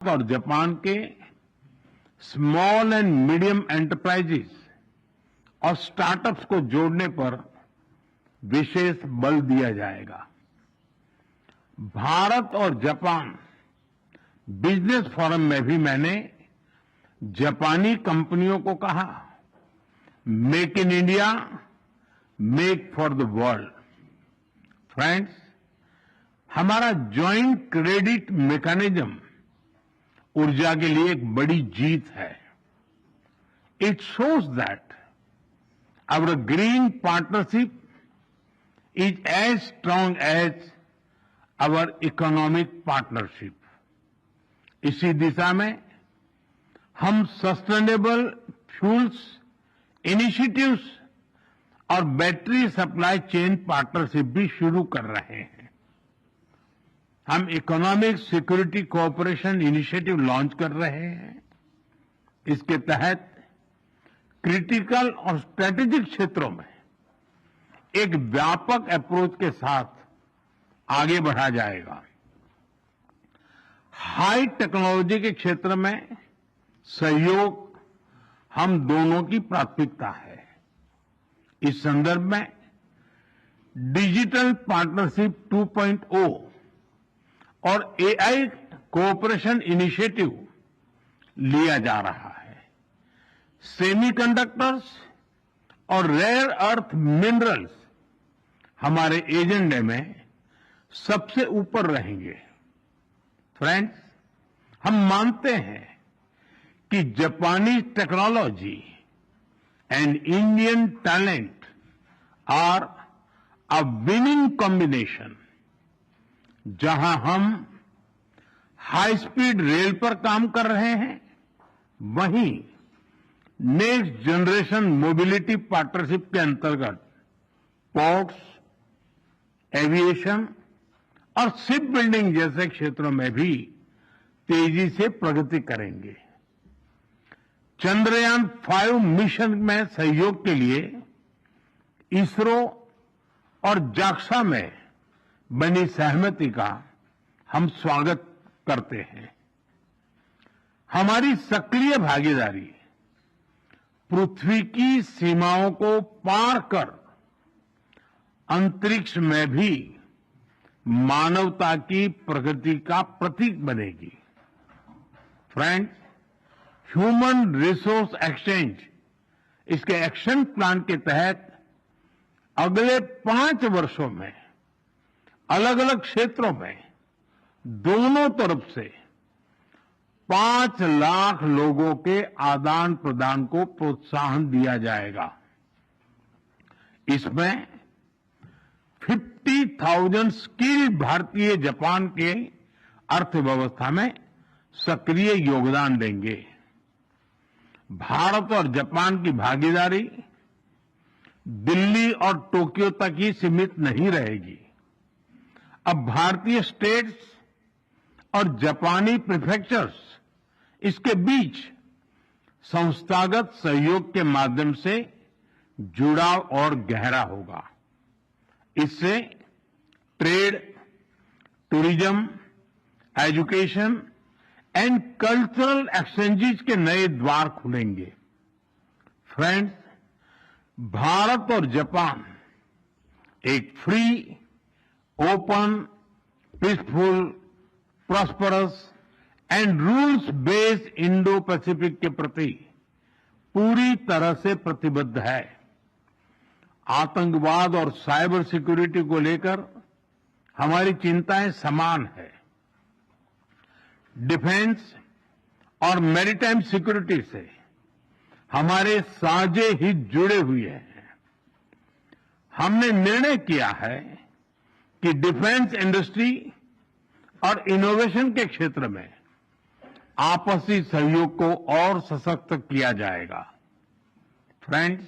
और जापान के small and medium enterprises और स्टार्टअप्स को जोड़ने पर विशेष बल दिया जाएगा। भारत और जापान बिजनेस फोरम में भी मैंने जापानी कंपनियों को कहा, make in India, make for the world. Friends, हमारा ज्वाइंट क्रेडिट मैकेनिज्म ऊर्जा के लिए एक बड़ी जीत है। It shows that our green partnership is as strong as our economic partnership. इसी दिशा में हम सस्टेनेबल फ्यूल्स इनिशिएटिव्स और बैटरी सप्लाई चेन पार्टनरशिप भी शुरू कर रहे हैं। हम economic security cooperation initiative launch कर रहे हैं। इसके तहत क्रिटिकल और स्ट्रेटेजिक क्षेत्रों में एक व्यापक अप्रोच के साथ आगे बढ़ा जाएगा। हाई टेक्नोलॉजी के क्षेत्र में सहयोग हम दोनों की प्राथमिकता है। इस संदर्भ में डिजिटल पार्टनरशिप 2.0 और एआई कोऑपरेशन इनिशिएटिव लिया जा रहा है। सेमीकंडक्टर्स और रेयर अर्थ मिनरल्स हमारे एजेंडे में सबसे ऊपर रहेंगे। फ्रेंड्स, हम मानते हैं कि जापानी technology and Indian talent are a winning combination. जहां हम हाई स्पीड रेल पर काम कर रहे हैं, वहीं नेक्स्ट जनरेशन मोबिलिटी पार्टनरशिप के अंतर्गत पोर्ट्स, एविएशन और शिप बिल्डिंग जैसे क्षेत्रों में भी तेजी से प्रगति करेंगे। चंद्रयान 5 मिशन में सहयोग के लिए इसरो और जाक्सा में बनी सहमति का हम स्वागत करते हैं। हमारी सक्रिय भागीदारी पृथ्वी की सीमाओं को पार कर अंतरिक्ष में भी मानवता की प्रगति का प्रतीक बनेगी। फ्रेंड्स, ह्यूमन रिसोर्स एक्सचेंज, इसके एक्शन प्लान के तहत अगले 5 वर्षों में अलग अलग क्षेत्रों में दोनों तरफ से 5 लाख लोगों के आदान प्रदान को प्रोत्साहन दिया जाएगा। इसमें 50,000 स्किल्ड भारतीय जापान के अर्थव्यवस्था में सक्रिय योगदान देंगे। भारत और जापान की भागीदारी दिल्ली और टोक्यो तक ही सीमित नहीं रहेगी। अब भारतीय स्टेट्स और जापानी प्रीफेक्चर्स, इसके बीच संस्थागत सहयोग के माध्यम से जुड़ाव और गहरा होगा। इससे trade, tourism, education and cultural exchanges के नए द्वार खुलेंगे। फ्रेंड्स, भारत और जापान एक free, open, peaceful, prosperous and rules based Indo Pacific के प्रति पूरी तरह से प्रतिबद्ध है। आतंकवाद और साइबर सिक्योरिटी को लेकर हमारी चिंताएं समान है। डिफेंस और मैरीटाइम सिक्योरिटी से हमारे साझे हित जुड़े हुए हैं। हमने निर्णय किया है कि डिफेंस इंडस्ट्री और इनोवेशन के क्षेत्र में आपसी सहयोग को और सशक्त किया जाएगा। Friends,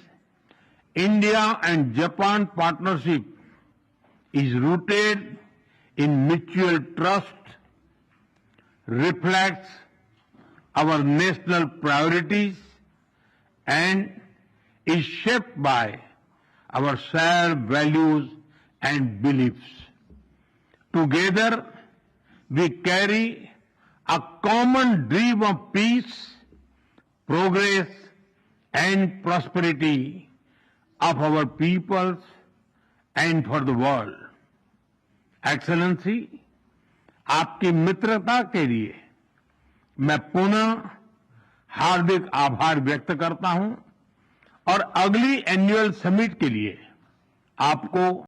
India and Japan partnership is rooted in mutual trust, reflects our national priorities and is shaped by our shared values and beliefs. Together, we carry a common dream of peace, progress and prosperity of our peoples and for the world. Excellency, आपकी मित्रता के लिए मैं पुनः हार्दिक आभार व्यक्त करता हूं और अगली एनुअल समिट के लिए आपको